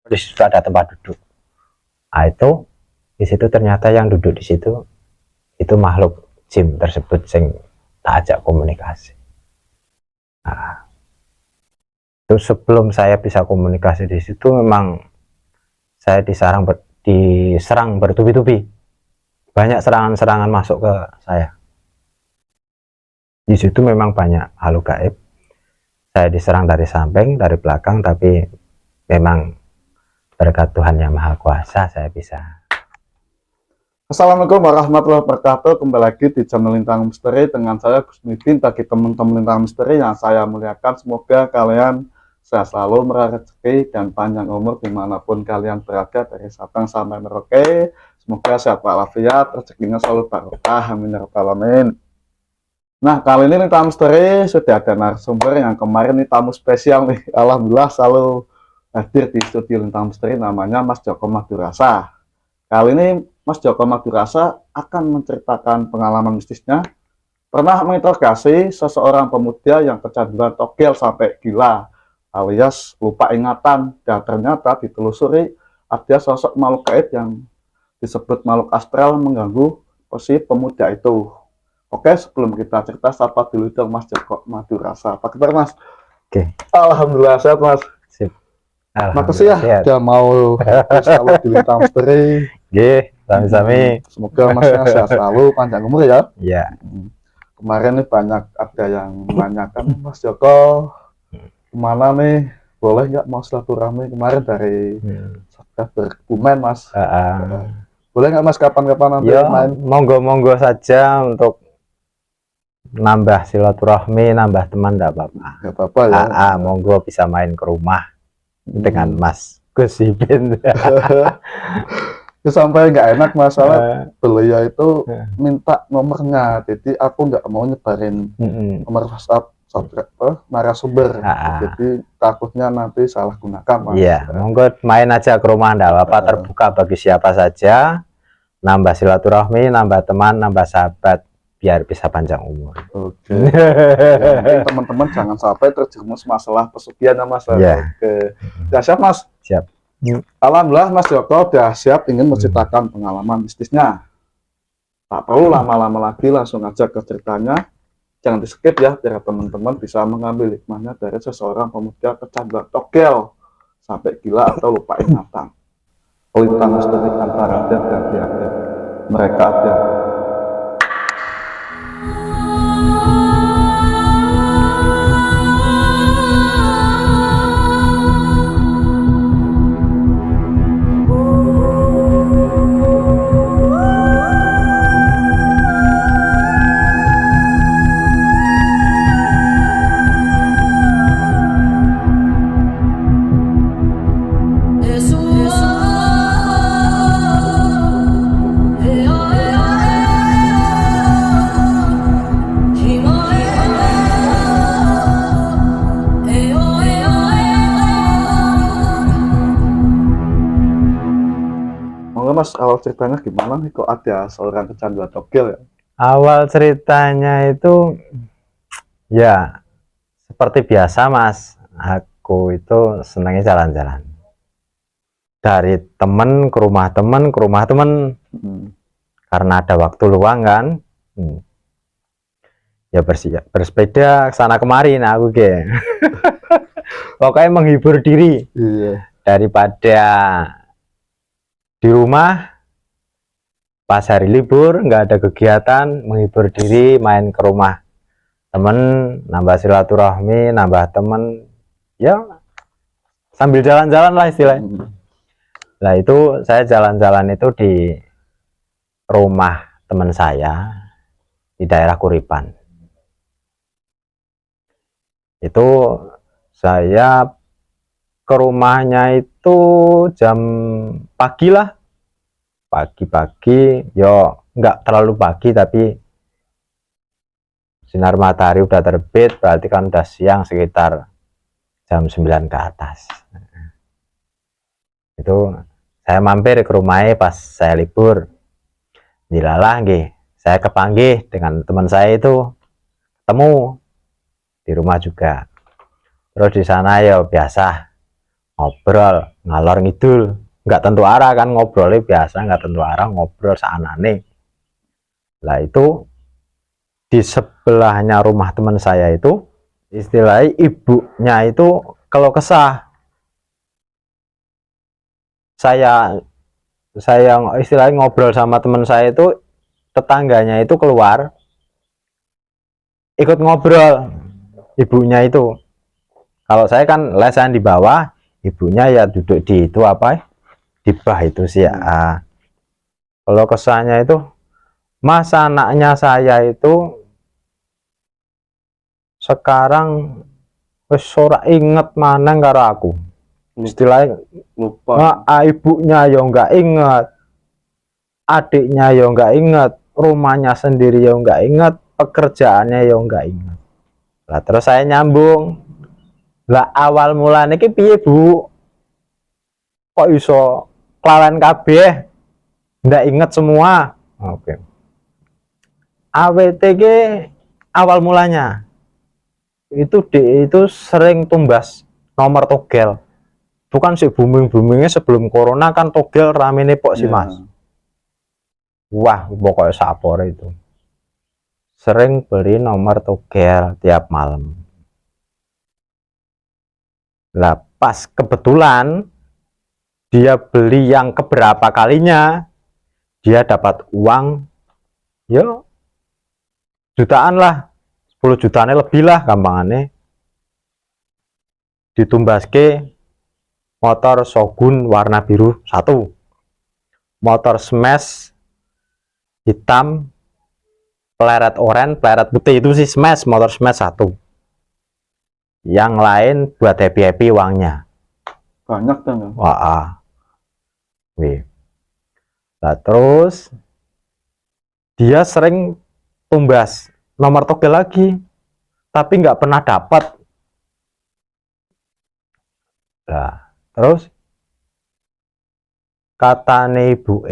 di situ ada tempat duduk. Nah, itu di situ ternyata yang duduk di situ itu makhluk jin tersebut sing tak ajak komunikasi. Nah, itu sebelum saya bisa komunikasi di situ memang saya diserang bertubi-tubi, banyak serangan-serangan masuk ke saya. Di situ memang banyak makhluk gaib. Saya diserang dari samping, dari belakang, tapi memang berkat Tuhan yang Maha Kuasa saya bisa. Assalamualaikum warahmatullahi wabarakatuh. Kembali lagi di channel Lintang Misteri dengan saya Gus Midin. Bagi teman-teman Lintang Misteri yang saya muliakan, semoga kalian sehat selalu, meraih rezeki dan panjang umur dimanapun kalian berada, dari Sabang sampai Merauke. Semoga sehat walafiat, rezekinya selalu barokah, amin ya rabbal alamin. Nah, kali ini Lintang Misteri sudah ada narasumber yang kemarin ini tamu spesial nih. Alhamdulillah selalu hadir di studio Lintang Misteri, namanya Mas Joko Madurasa. Kali ini Mas Joko Madurasa akan menceritakan pengalaman mistisnya pernah menginterogasi seseorang pemuda yang kecanduan togel sampai gila alias lupa ingatan, dan ternyata ditelusuri ada sosok makhluk gaib yang disebut makhluk astral mengganggu si pemuda itu. Oke, sebelum kita cerita, sapa dulu dong Mas Joko Madurasa. Apa kabar Mas? Oke. Alhamdulillah sehat Mas. Sip. Makasih ya udah mau selalu di Lintang Misteri. Sami-sami. Semoga Masnya sehat selalu, panjang umur ya. Iya. Kemarin nih banyak ada yang menanyakan, Mas Joko kemana nih? Boleh nggak mau silaturahmi kemarin dari Satgas Berkebumen Mas? Boleh nggak Mas kapan-kapan nanti main? Monggo-monggo saja untuk nambah silaturahmi, nambah teman, enggak apa-apa. Nggak apa-apa ya. Monggo bisa main ke rumah dengan Mas Gus Ipin. Ya, sampai nggak enak masalah beliau itu minta nomornya, jadi aku nggak mau nyebarin nomor WhatsApp narasumber, jadi takutnya nanti salah gunakan Mas. Iya, monggo main aja ke rumah, enggak apa-apa, terbuka bagi siapa saja, nambah silaturahmi, nambah teman, nambah sahabat, biar bisa panjang umur. Oke. Ya, teman-teman jangan sampai terjerumus masalah pesugihan ya Mas. Oke. Ya, siap Mas? Siap. Alhamdulillah Mas Joko udah siap ingin menceritakan pengalaman mistisnya. Tak perlu lama-lama lagi, langsung aja ke ceritanya. Jangan di skip ya, biar teman-teman bisa mengambil hikmahnya dari seseorang pemuda kecanduan togel sampai gila atau lupa ingatan. Pelintang misteri antara dan pihak mereka ada. Mas, awal ceritanya gimana nih kok ada seorang kecanduan togel ya? Awal ceritanya itu ya seperti biasa Mas, aku itu senangnya jalan-jalan dari temen ke rumah temen karena ada waktu luang kan. Ya bersepeda sana kemari, nah aku pokoknya menghibur diri. Daripada di rumah pas hari libur nggak ada kegiatan, menghibur diri main ke rumah temen, nambah silaturahmi, nambah temen, ya sambil jalan-jalan lah istilahnya. Nah itu saya jalan-jalan itu di rumah teman saya di daerah Kuripan. Itu saya ke rumahnya itu jam pagi lah, pagi-pagi, yo nggak terlalu pagi tapi sinar matahari udah terbit, berarti kan udah siang, sekitar jam 9 ke atas. Itu saya mampir ke rumahnya pas saya libur. Dilalah saya kepanggih dengan teman saya itu, ketemu di rumah juga. Terus di sana ya biasa ngobrol ngalor ngidul, nggak tentu arah kan, ngobrolnya biasa nggak tentu arah, ngobrol seanane. Lah itu di sebelahnya rumah teman saya itu istilahnya ibunya itu kalau kesah, saya istilahnya ngobrol sama teman saya itu, tetangganya itu keluar ikut ngobrol ibunya itu. Kalau saya kan lesehan di bawah, ibunya ya duduk di itu apa, di bah itu sih ya. Kalau kesannya itu, mas anaknya saya itu sekarang wis ora inget maneng karo aku. Istilahnya Lupa. ibunya ya nggak inget, adiknya ya nggak inget, rumahnya sendiri ya nggak inget, pekerjaannya ya nggak inget. Lah terus saya nyambung, lah awal mulanya ki piye bu, kok iso kelalen kabeh, ndak inget semua. Oke. AWTG awal mulanya itu sering tumbas nomor togel, bukan sih boomingnya sebelum corona kan, togel rame nih pok sih mas. Wah pokoknya sapor itu sering beli nomor togel tiap malam. Lah pas kebetulan dia beli yang keberapa kalinya, dia dapat uang yo jutaan lah, 10 jutaan lebih lah gampangannya, ditumbaske motor Shogun warna biru 1, motor Smash hitam pleret oranye pleret putih, itu sih Smash, motor Smash 1, yang lain buat happy uangnya Banyak kan? wah. Nah, terus dia sering tumbas nomor togel lagi tapi nggak pernah dapat. Nah, terus kata ibu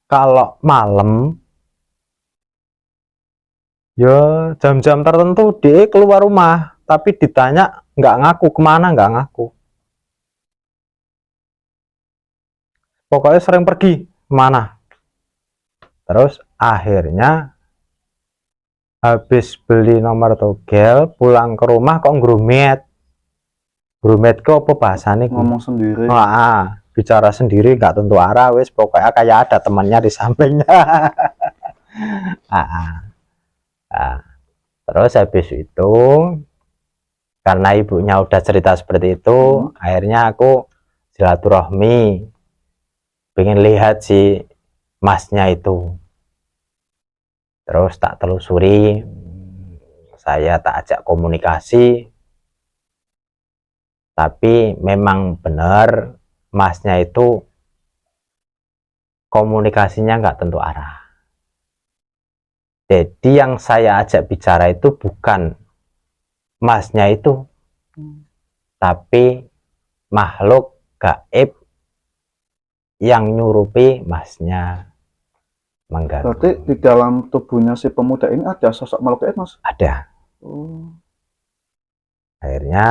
kalau malam ya jam-jam tertentu dia keluar rumah, tapi ditanya nggak ngaku kemana, nggak ngaku, pokoknya sering pergi kemana. Terus akhirnya habis beli nomor togel pulang ke rumah kok grumet kok apa bahasanya, Ngomong sendiri. bicara sendiri nggak tentu arah, wes pokoknya kayak ada temannya di sampingnya. Terus habis itu karena ibunya udah cerita seperti itu, akhirnya aku silaturahmi pengen lihat si masnya itu. Terus tak telusuri, saya tak ajak komunikasi, tapi memang benar masnya itu komunikasinya nggak tentu arah. Jadi yang saya ajak bicara itu bukan masnya itu, tapi makhluk gaib yang nyurupi masnya mengganggu. Berarti di dalam tubuhnya si pemuda ini ada sosok makhluk gaib, mas? Ada. Akhirnya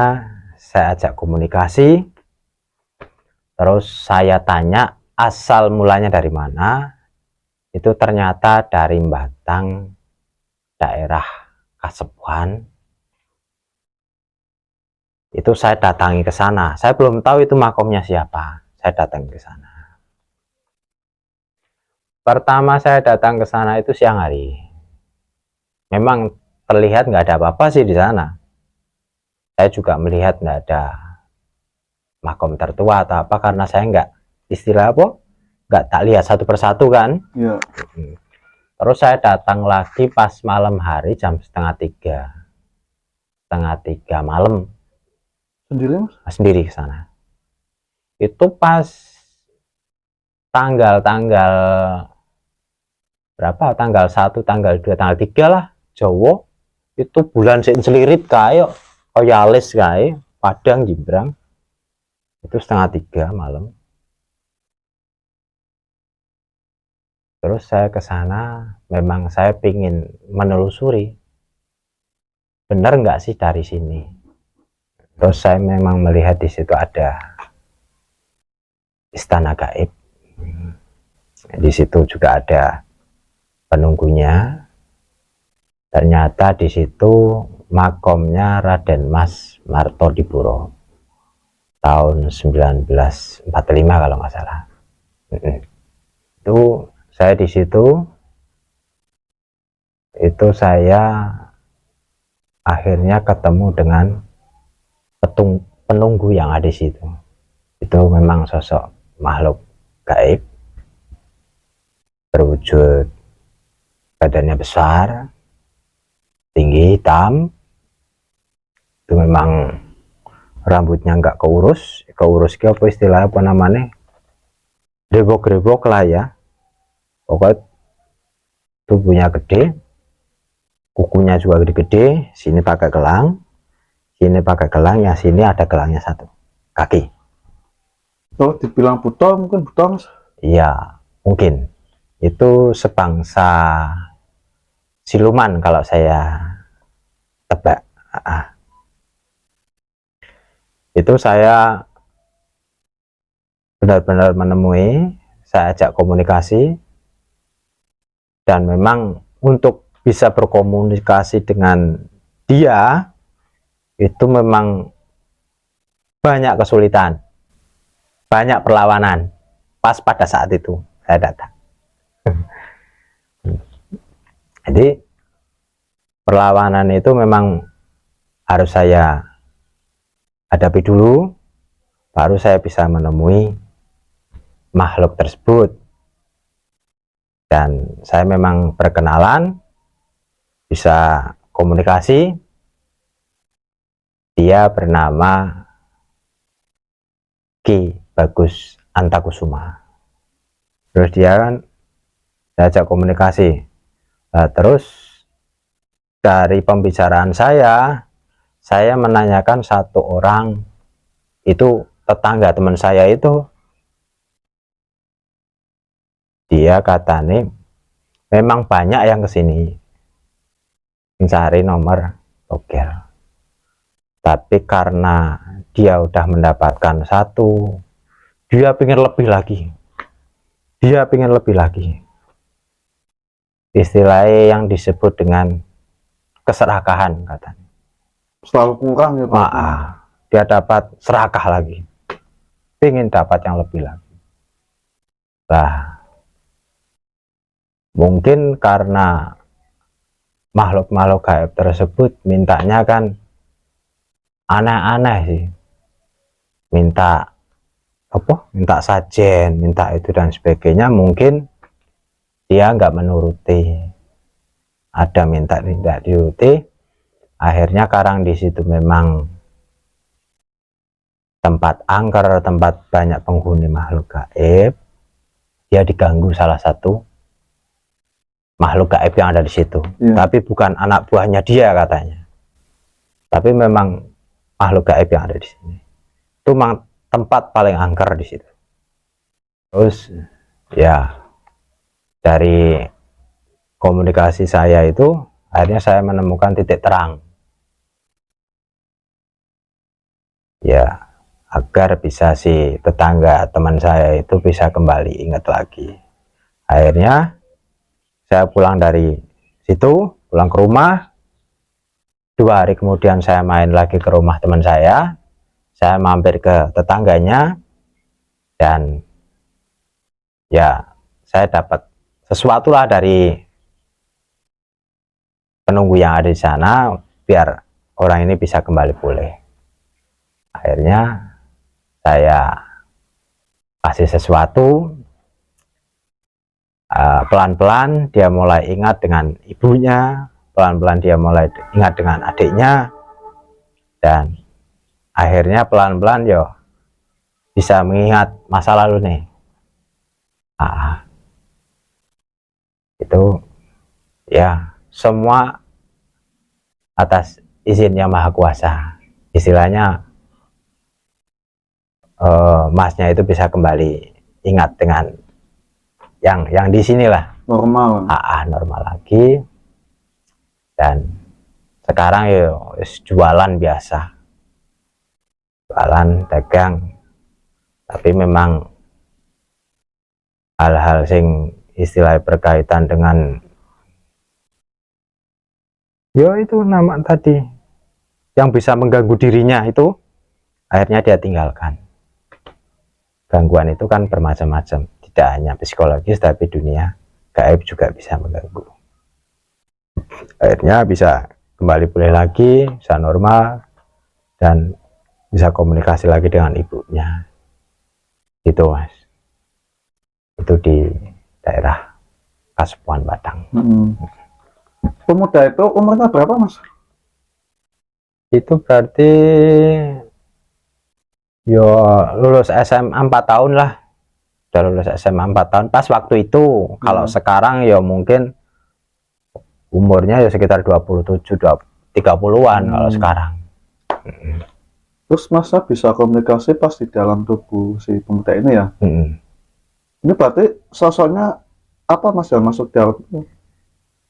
saya ajak komunikasi, terus saya tanya asal mulanya dari mana. Itu ternyata dari Batang, daerah Kasepuhan. Itu saya datangi ke sana. Saya belum tahu itu makomnya siapa. Saya datang ke sana. Pertama saya datang ke sana itu siang hari. Memang terlihat nggak ada apa-apa sih di sana. Saya juga melihat nggak ada makom tertua atau apa, karena saya nggak istilah apa, nggak tak lihat satu persatu kan. Iya. Terus saya datang lagi pas malam hari jam setengah tiga malam. Sendiri, mas? Sendiri ke sana. Itu pas tanggal berapa? Tanggal 1, tanggal 2, tanggal 3 lah. Jawa itu bulan selirit kayak alis kayak Padang Jimbrang. Itu setengah 3 malam. Terus saya ke sana, memang saya ingin menelusuri benar nggak sih dari sini. Terus saya memang melihat di situ ada istana gaib. Di situ juga ada penunggunya. Ternyata di situ makomnya Raden Mas Martodipuro tahun 1945 kalau nggak salah. Itu saya di situ, itu saya akhirnya ketemu dengan penunggu yang ada di situ. Itu memang sosok makhluk gaib, berwujud badannya besar, tinggi, hitam. Itu memang rambutnya nggak keurus ke apa istilah apa namanya, grebok lah ya, pokoknya tubuhnya gede, kukunya juga gede-gede, sini pakai gelang, sini pakai gelang, yang sini ada gelangnya satu kaki. Kalau dibilang buta, mungkin buta Mas? Iya, mungkin itu sebangsa siluman kalau saya tebak. Itu saya benar-benar menemui, saya ajak komunikasi, dan memang untuk bisa berkomunikasi dengan dia itu memang banyak kesulitan, banyak perlawanan pas pada saat itu saya datang. Jadi perlawanan itu memang harus saya hadapi dulu, baru saya bisa menemui makhluk tersebut. Dan saya memang berkenalan, bisa komunikasi. Dia bernama Ki Bagus Antakusuma. Terus dia kan, saya ajak komunikasi. Nah, terus dari pembicaraan saya menanyakan satu orang, itu tetangga teman saya itu, dia katanya memang banyak yang kesini mencari nomor togel, tapi karena dia udah mendapatkan satu, dia pengen lebih lagi, istilahnya yang disebut dengan keserakahan katanya. Selalu kurang ya Pak? Dia dapat serakah lagi, pengen dapat yang lebih lagi. Nah, mungkin karena makhluk-makhluk gaib tersebut mintanya kan aneh-aneh sih, minta apa, minta sajen, minta itu dan sebagainya. Mungkin dia nggak menuruti, ada minta tidak diuruti. Akhirnya karang di situ memang tempat angker, tempat banyak penghuni makhluk gaib. Dia diganggu salah satu makhluk gaib yang ada di situ, tapi bukan anak buahnya dia katanya, tapi memang makhluk gaib yang ada di sini. Itu memang tempat paling angker di situ. Terus ya dari komunikasi saya itu akhirnya saya menemukan titik terang, ya, agar bisa si tetangga teman saya itu bisa kembali ingat lagi. Akhirnya saya pulang dari situ, pulang ke rumah. 2 hari kemudian saya main lagi ke rumah teman saya mampir ke tetangganya, dan ya saya dapat sesuatu lah dari penunggu yang ada di sana, biar orang ini bisa kembali pulih. Akhirnya saya kasih sesuatu, pelan-pelan dia mulai ingat dengan ibunya, pelan-pelan dia mulai ingat dengan adiknya, dan akhirnya pelan-pelan yo bisa mengingat masa lalu nih. Itu ya semua atas izin yang maha kuasa, istilahnya masnya itu bisa kembali ingat dengan yang di sinilah, normal. Normal lagi, dan sekarang ya jualan biasa, jualan dagang, tapi memang hal-hal sing istilah berkaitan dengan itu nama tadi yang bisa mengganggu dirinya itu akhirnya dia tinggalkan. Gangguan itu kan bermacam-macam, tidak hanya psikologis tapi dunia gaib juga bisa mengganggu. Akhirnya bisa kembali pulih lagi, bisa normal dan bisa komunikasi lagi dengan ibunya. Itu Mas, itu di daerah Kasepuhan Batang. Pemuda itu umurnya berapa Mas? Itu berarti lulus SMA 4 tahun lah, udah lulus SMA 4 tahun pas waktu itu. Kalau sekarang mungkin umurnya sekitar 27 30-an kalau sekarang. Terus Masa bisa komunikasi pas di dalam tubuh si pemuda ini ya? Ini berarti sosoknya apa Mas yang masuk dalam itu?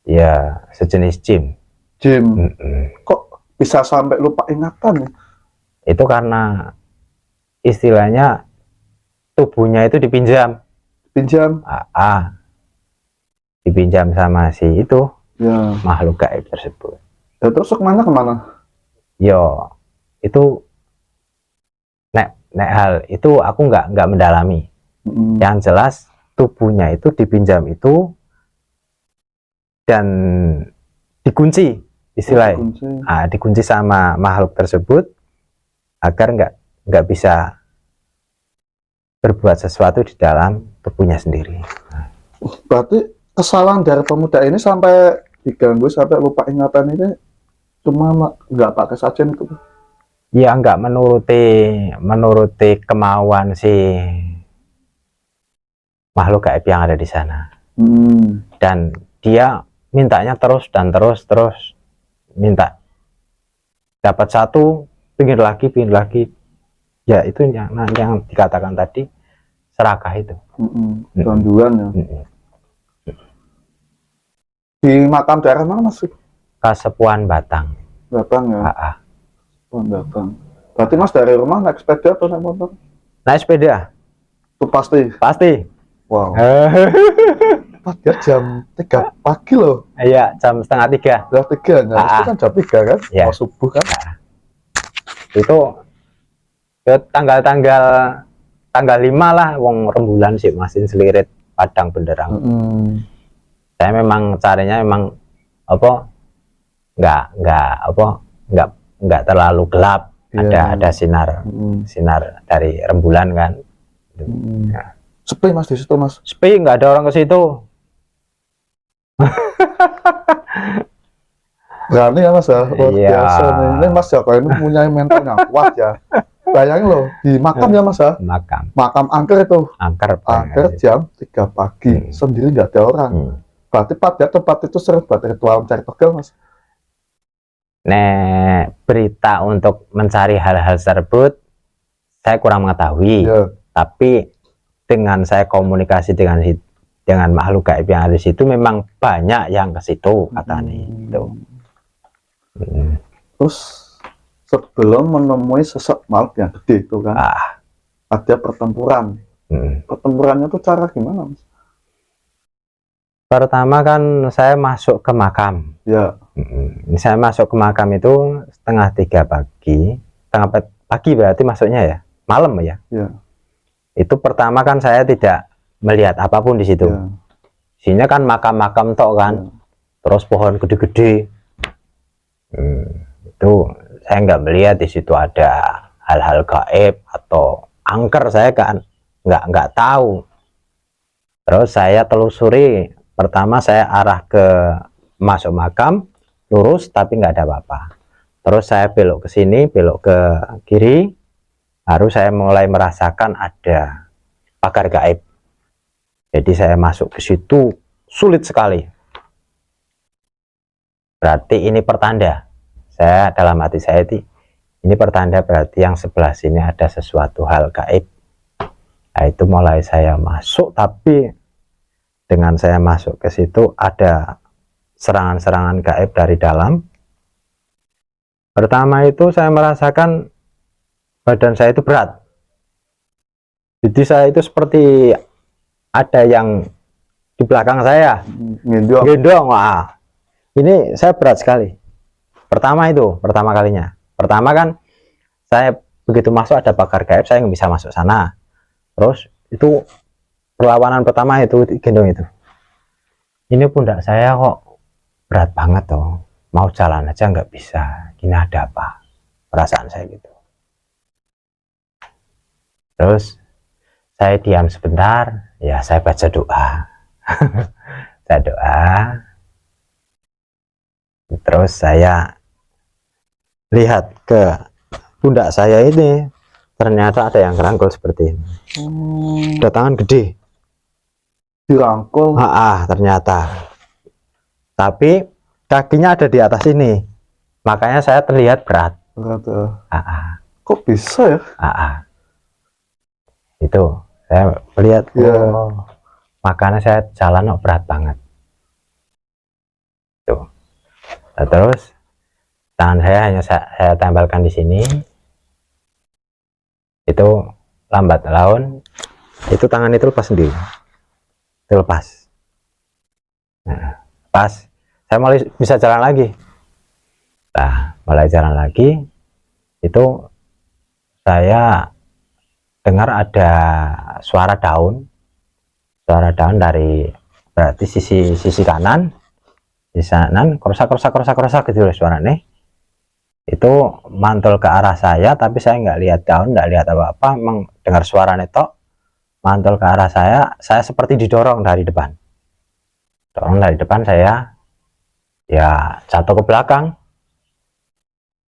Ya sejenis jin. Kok bisa sampai lupa ingatan ya? Itu karena istilahnya tubuhnya itu dipinjam. Dipinjam sama si itu makhluk gaib tersebut. Ya, terus kemana? Itu nek hal itu aku nggak mendalami. Yang jelas tubuhnya itu dipinjam itu dan dikunci istilahnya. Dikunci sama makhluk tersebut agar nggak bisa berbuat sesuatu di dalam tubuhnya sendiri. Berarti kesalahan dari pemuda ini sampai diganggu sampai lupa ingatan ini cuma nggak pakai sajen itu? Ya nggak menuruti kemauan si makhluk gaib yang ada di sana. Dan dia mintanya terus minta dapat satu, pingin lagi. Ya itu yang dikatakan tadi serakah itu. Canduan ya. Di makam daerah mana Mas? Kasepuhan Batang. Batang ya. Batang. Berarti Mas dari rumah naik sepeda atau naik motor? Naik sepeda. Itu pasti. Wow. Pada jam 3 pagi loh. Iya, jam setengah 3. Jam 3, nah itu kan jam 3 kan? Ya. Mau subuh kan? Itu tanggal 5 lah, wong rembulan sih masin selirit padang benderang. Saya memang caranya nggak terlalu gelap. Ada sinar dari rembulan kan. Sepi Mas di situ Mas? Sepi, nggak ada orang ke situ. Berani ya Mas ya, luar biasa nih. Ini Mas Joko ini punya mental yang kuat ya. Bayangin loh, di makam ya Mas ya? Makam angker itu. Angker jam 3 pagi, sendiri nggak ada orang. Berarti pada tempat itu sering buat ritual mencari togel Mas? Berita untuk mencari hal-hal tersebut saya kurang mengetahui. Tapi dengan saya komunikasi dengan makhluk gaib yang ada di situ, memang banyak yang ke situ katanya itu. Terus sebelum menemui sosok makhluk yang gede itu kan, ada pertempuran. Pertempurannya itu cara gimana Mas? Pertama kan saya masuk ke makam. Saya masuk ke makam itu setengah 3 pagi. Setengah pagi berarti masuknya ya malam ya. Itu pertama kan saya tidak melihat apapun di situ. Sini kan makam-makam tok kan, terus pohon gede-gede. Itu saya nggak melihat di situ ada hal-hal gaib atau angker, saya kan nggak tahu. Terus saya telusuri, pertama saya arah ke masuk makam, lurus tapi nggak ada apa-apa. Terus saya belok ke sini, belok ke kiri, baru saya mulai merasakan ada pagar gaib. Jadi saya masuk ke situ sulit sekali. Berarti ini pertanda. Saya dalam hati saya ini pertanda berarti yang sebelah sini ada sesuatu hal gaib. Nah, itu mulai saya masuk, tapi dengan saya masuk ke situ ada serangan-serangan gaib dari dalam. Pertama itu saya merasakan badan saya itu berat. Jadi saya itu seperti ada yang di belakang saya gendong. Wah, ini saya berat sekali. Pertama kalinya. Pertama kan saya begitu masuk ada pagar gaib, saya nggak bisa masuk sana. Terus itu perlawanan pertama itu gendong itu. Ini pundak saya kok berat banget toh. Mau jalan aja nggak bisa. Ini ada apa? Perasaan saya gitu. Terus saya diam sebentar, ya saya baca doa. Saya doa. Terus saya lihat ke pundak saya ini, ternyata ada yang kerangkul seperti ini. Ada tangan gede. Dirangkul. Ternyata. Tapi kakinya ada di atas ini. Makanya saya terlihat berat. Kok bisa ya? Itu saya melihat, makanya saya jalan kok berat banget. Tuh. Nah, terus tangan saya hanya saya tempelkan di sini. Itu lambat laun itu tangan itu lepas sendiri. Itu lepas. Nah, pas saya mulai bisa jalan lagi. Nah, mulai jalan lagi itu saya dengar ada suara daun dari berarti sisi kanan, krosak gitu loh suaranya. Itu mantul ke arah saya, tapi saya nggak lihat daun, nggak lihat apa-apa, emang dengar suaranya tok, mantul ke arah saya seperti didorong dari depan. Saya ya jatuh ke belakang,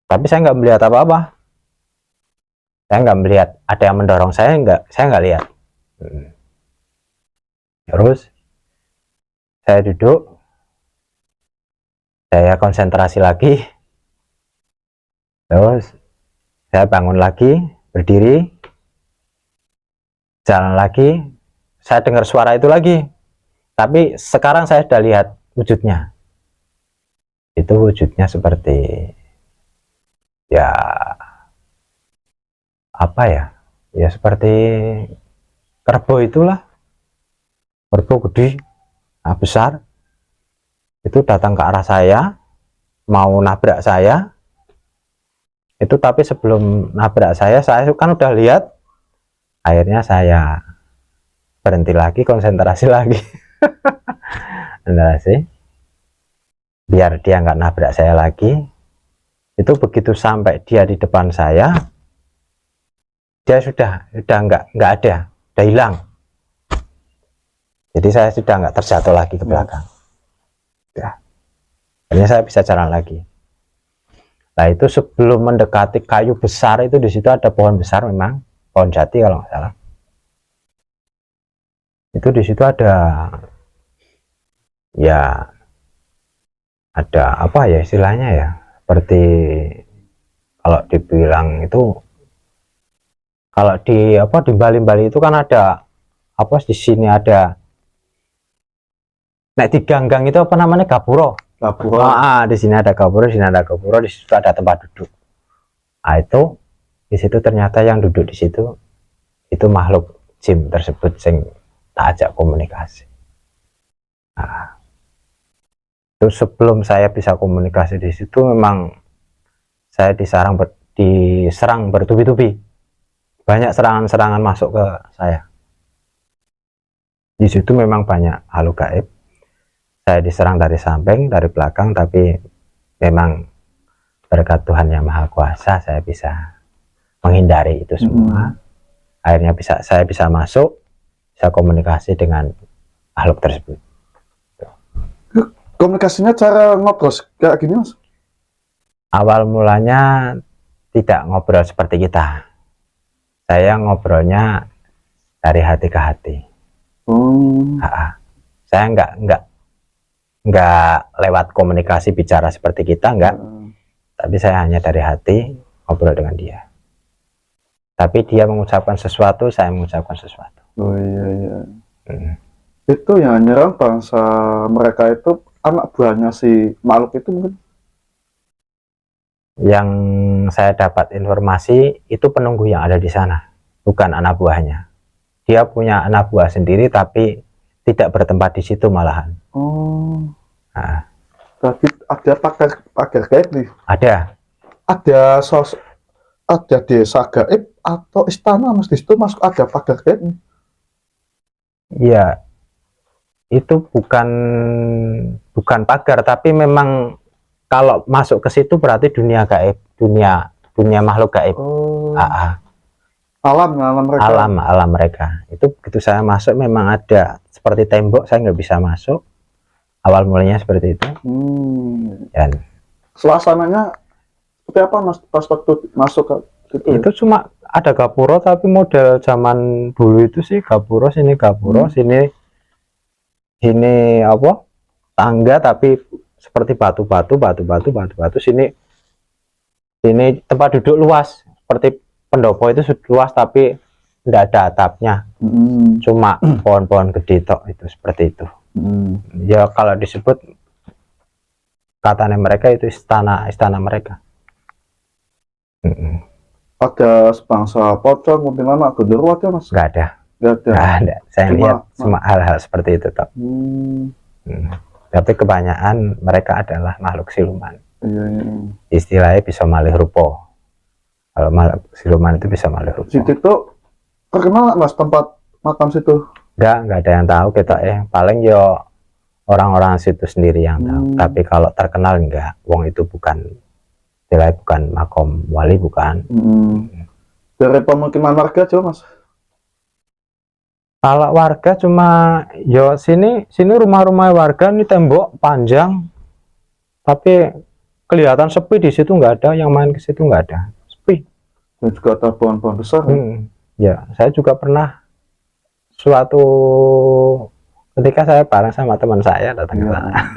tapi saya nggak melihat apa-apa. Saya nggak melihat ada yang mendorong saya nggak lihat. Terus saya duduk, saya konsentrasi lagi, terus saya bangun lagi, berdiri, jalan lagi, saya dengar suara itu lagi, tapi sekarang saya sudah lihat wujudnya. Itu wujudnya seperti ya apa ya, ya seperti kerbau itulah, kerbau gede, besar, itu datang ke arah saya, mau nabrak saya. Itu tapi sebelum nabrak saya kan udah lihat. Akhirnya saya berhenti lagi, konsentrasi lagi. Konsentrasi biar dia nggak nabrak saya lagi. Itu begitu sampai dia di depan saya, dia sudah nggak ada, udah hilang. Jadi saya sudah nggak terjatuh lagi ke belakang. Ya. Akhirnya saya bisa jalan lagi. Nah, itu sebelum mendekati kayu besar, itu di situ ada pohon besar, memang pohon jati kalau nggak salah. Itu di situ ada ya, ada apa ya istilahnya ya, seperti kalau dibilang itu, kalau di Bali itu kan ada apa, di sini ada, di ganggang itu apa namanya, gapuro. Di sini ada gapuro, di situ ada tempat duduk. Nah, itu di situ ternyata yang duduk di situ itu makhluk jin tersebut sing tak ajak komunikasi. Nah, itu sebelum saya bisa komunikasi di situ, memang saya diserang bertubi-tubi, banyak serangan-serangan masuk ke saya. Di situ memang banyak makhluk gaib. Saya diserang dari samping, dari belakang, tapi memang berkat Tuhan Yang Maha Kuasa saya bisa menghindari itu semua. Akhirnya saya bisa masuk, bisa komunikasi dengan makhluk tersebut. Komunikasinya cara ngobrol kayak gini, Mas? Awal mulanya tidak ngobrol seperti kita. Saya ngobrolnya dari hati ke hati. Saya nggak lewat komunikasi bicara seperti kita, enggak. Tapi saya hanya dari hati ngobrol dengan dia. Tapi dia mengucapkan sesuatu, saya mengucapkan sesuatu. Oh iya. Itu yang nyerang bangsa mereka itu anak buahnya si makhluk itu mungkin? Yang saya dapat informasi itu penunggu yang ada di sana, bukan anak buahnya. Dia punya anak buah sendiri tapi tidak bertempat di situ malahan. Oh. Nah, Berarti ada pagar gaib nih. Ada ada desa gaib atau istana mas, di situ masuk ada pagar gaib nih. Iya, itu bukan pagar, tapi memang kalau masuk ke situ berarti dunia gaib, dunia makhluk gaib. Oh. Alam mereka. Alam mereka. Itu begitu saya masuk memang ada seperti tembok, saya nggak bisa masuk. Awal mulanya seperti itu. Dan suasananya seperti apa mas pas waktu masuk ke situ? Itu cuma ada gapura tapi model zaman dulu itu sih gapura, sini gapura, sini apa? Tangga tapi seperti batu, sini tempat duduk luas seperti pendopo itu luas tapi tidak ada atapnya, cuma pohon-pohon gede tok, itu seperti itu. Ya kalau disebut katanya mereka itu istana mereka. Ada sebangsa pocong, kuntilanak, genderuwo ada mas? Nggak ada. Saya lihat cuma hal-hal seperti itu tok. Tapi kebanyakan mereka adalah makhluk siluman. Istilahnya bisa malih rupa. Kalau siluman itu bisa malih rupa. Situ tuh terkenal mas tempat makam situ? Nggak ada yang tahu kita paling yo orang-orang situ sendiri yang tahu. Tapi kalau terkenal enggak, wong itu bukan makom wali, bukan. Dari pemukiman warga coba mas? Kalau warga cuma yo sini rumah-rumah warga, ini tembok panjang tapi kelihatan sepi, di situ nggak ada yang main, ke situ nggak ada, sepi. Dan juga ada pohon-pohon besar. Ya, saya juga pernah suatu ketika saya bareng sama teman saya datang ke sana.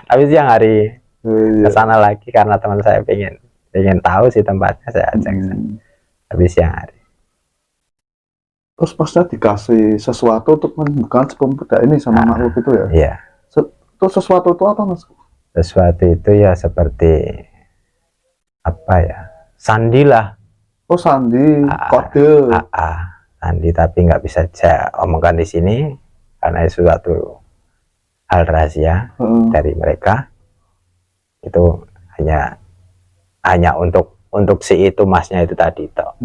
Tapi siang hari ke sana lagi karena teman saya pengen tahu sih tempatnya, saya ajak sana. Tapi siang hari. Terus pasnya dikasih sesuatu untuk menyembuhkan si pemuda ini sama makhluk itu ya? Iya. Itu sesuatu itu apa mas? Sesuatu itu ya seperti apa ya? Sandi lah. Oh sandi, kode. Sandi, tapi nggak bisa saya omongkan di sini karena suatu hal rahasia dari mereka. Itu hanya untuk si itu masnya itu tadi toh.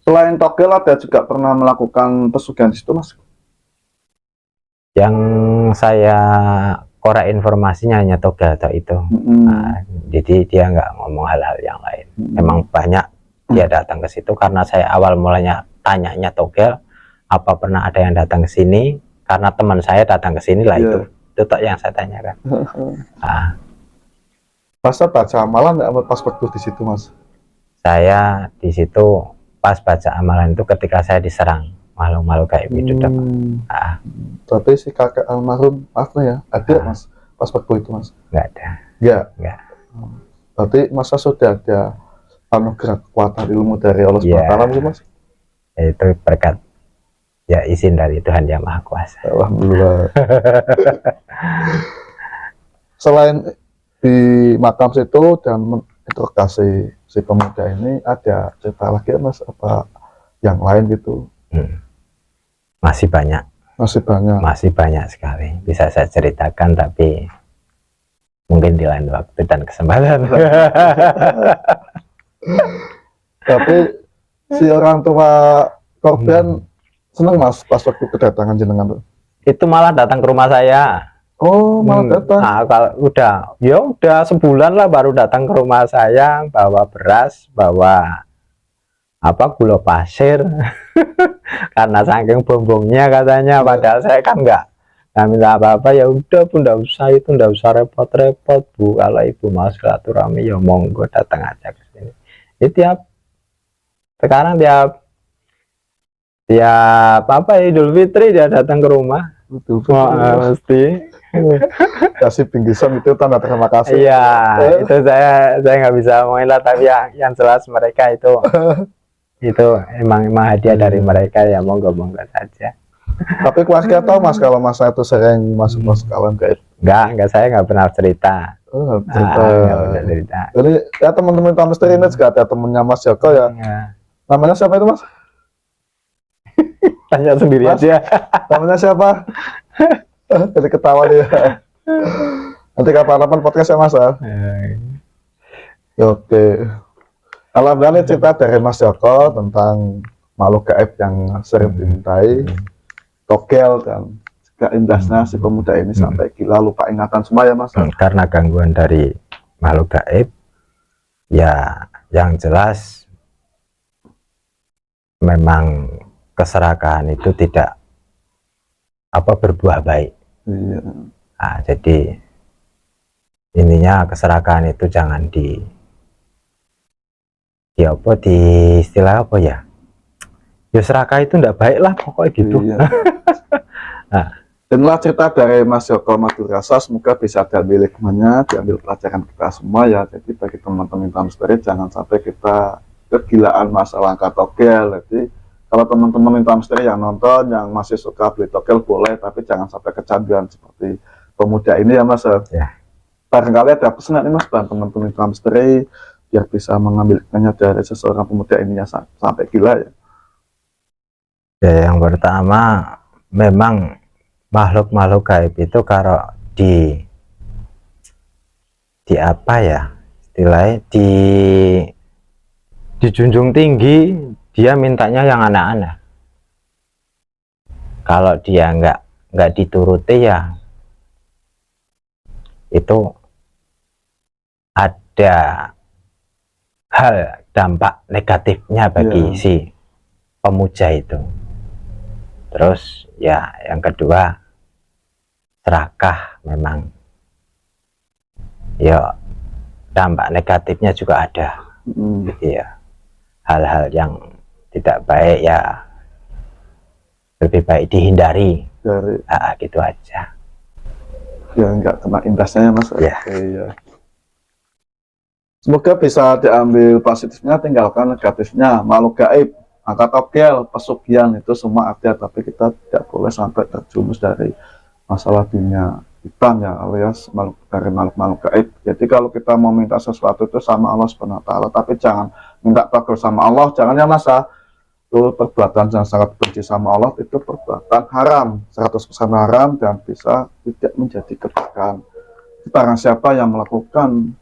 Selain togel ada juga pernah melakukan pesugihan di situ mas? Yang saya korek informasinya hanya togel atau itu. Jadi dia nggak ngomong hal-hal yang lain. Memang banyak dia datang ke situ karena saya awal mulanya tanyanya togel, apa pernah ada yang datang ke sini? Karena teman saya datang ke sini lah, itu tok yang saya tanyakan. Masa baca amalan nggak pas waktu di situ mas? Saya di situ pas baca amalan itu ketika saya diserang makhluk-makhluk kayak gitu. Tapi si kakek almarhum ya ada mas pas waktu itu mas? Nggak ada. Nggak. Berarti masa sudah ada anugerah kekuatan ilmu dari Allah SWT mas? Itu berkat ya izin dari Tuhan Yang Maha Kuasa. Alhamdulillah. Selain di makam situ dan interogasi si pemuda ini, ada cerita lagi mas apa yang lain gitu? Masih banyak sekali bisa saya ceritakan, tapi mungkin di lain waktu dan kesempatan. Tapi si orang tua korban senang mas pas waktu kedatangan jenengan tuh? Itu malah datang ke rumah saya. Oh malah datang. Nah, kalau udah sebulan lah baru datang ke rumah saya, bawa beras, bawa gula pasir. Karena saking bombongnya katanya, padahal saya kan nggak minta apa-apa. Ya udah Bu, nggak usah repot-repot Bu, kalau Ibu mau silaturahmi ya monggo datang aja ke sini. Jadi sekarang tiap Idul Fitri dia datang ke rumah. Mesti kasih bingkisan itu tanda terima kasih. Iya, itu saya nggak bisa ngomongin lah, tapi yang jelas mereka itu emang hadiah dari mereka, ya monggo saja. Tapi keluarga tahu mas kalau mas itu sering masuk alam gaib? Enggak, saya nggak pernah cerita. Oh, cerita. nggak benar cerita. Jadi ya teman-teman Lintang Misteri ini juga ada temennya Mas Joko ya. Ya, Namanya siapa itu Mas? tanya sendiri Mas? aja. Namanya siapa? Jadi ketawa dia. Nanti kapan-kapan podcast ya Mas ya. Oke. Alhamdulillah cerita dari Mas Joko tentang makhluk gaib yang sering dimintai, togel dan juga indahnya si pemuda ini sampai gila lupa ingatan semua ya Mas. Karena gangguan dari makhluk gaib, ya yang jelas memang keserakahan itu tidak berbuah baik. Iya. Nah, jadi intinya keserakahan itu jangan di istilah apa ya? Ya serakah itu enggak baik lah pokoknya gitu. Iya. Nah, Inilah cerita dari Mas Joko Madurasa, semoga bisa diambil hikmahnya, diambil pelajaran kita semua ya. Jadi bagi teman-teman Lintang Misteri jangan sampai kita kegilaan masalah angka togel. Jadi kalau teman-teman Lintang Misteri yang nonton, yang masih suka beli togel boleh, tapi jangan sampai kecanduan seperti pemuda ini ya Mas. ya. Barangkali ada pesan nih Mas buat teman-teman Lintang Misteri biar bisa mengambil hikmahnya dari seseorang pemuda ini ya sampai gila ya. Ya, yang pertama memang makhluk-makhluk gaib itu kalau di apa ya istilahnya dijunjung tinggi, dia mintanya yang anak-anak. Kalau dia nggak dituruti ya itu ada hal dampak negatifnya bagi si pemuja itu. Terus ya yang kedua, serakah memang ya dampak negatifnya juga ada. Iya, hal-hal yang tidak baik ya lebih baik dihindari Dari gitu aja ya nggak kena indasnya ya Mas. ya. Iya. Semoga bisa diambil positifnya, tinggalkan negatifnya. Makhluk gaib, angka togel, pesugihan itu semua ada, tapi kita tidak boleh sampai terjumus dari masalah dunia hitam ya, alias dari makhluk-makhluk gaib. Jadi kalau kita mau minta sesuatu itu sama Allah Subhanahu wa Ta'ala, tapi jangan minta togel sama Allah, jangan ya Mas. Itu perbuatan yang sangat benci sama Allah, itu perbuatan haram, 100% haram dan bisa tidak menjadi keberkahan. Barang siapa yang melakukan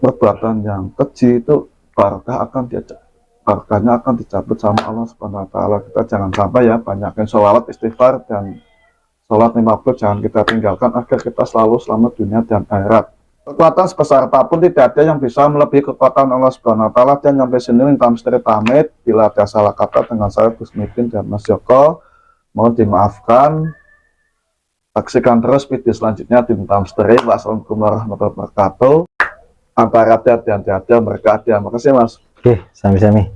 perbuatan yang keji itu barakahnya akan dicabut sama Allah Subhanahu wa Ta'ala. Kita jangan sampai ya banyakin sholawat, istighfar dan sholat 50 jangan kita tinggalkan agar kita selalu selamat dunia dan akhirat. Kekuatan sebesar apapun tidak ada yang bisa melebihi kekuatan Allah Subhanahu wa Ta'ala. Dan sampai sini Lintang Misteri pamit. Bila ada salah kata dengan saya Gus Midin dan Mas Joko, mohon dimaafkan. Saksikan terus video selanjutnya di Lintang Misteri. Wassalamualaikum warahmatullahi wabarakatuh. Antara hati dan hati mereka ada. Makasih Mas. Oke, sami-sami.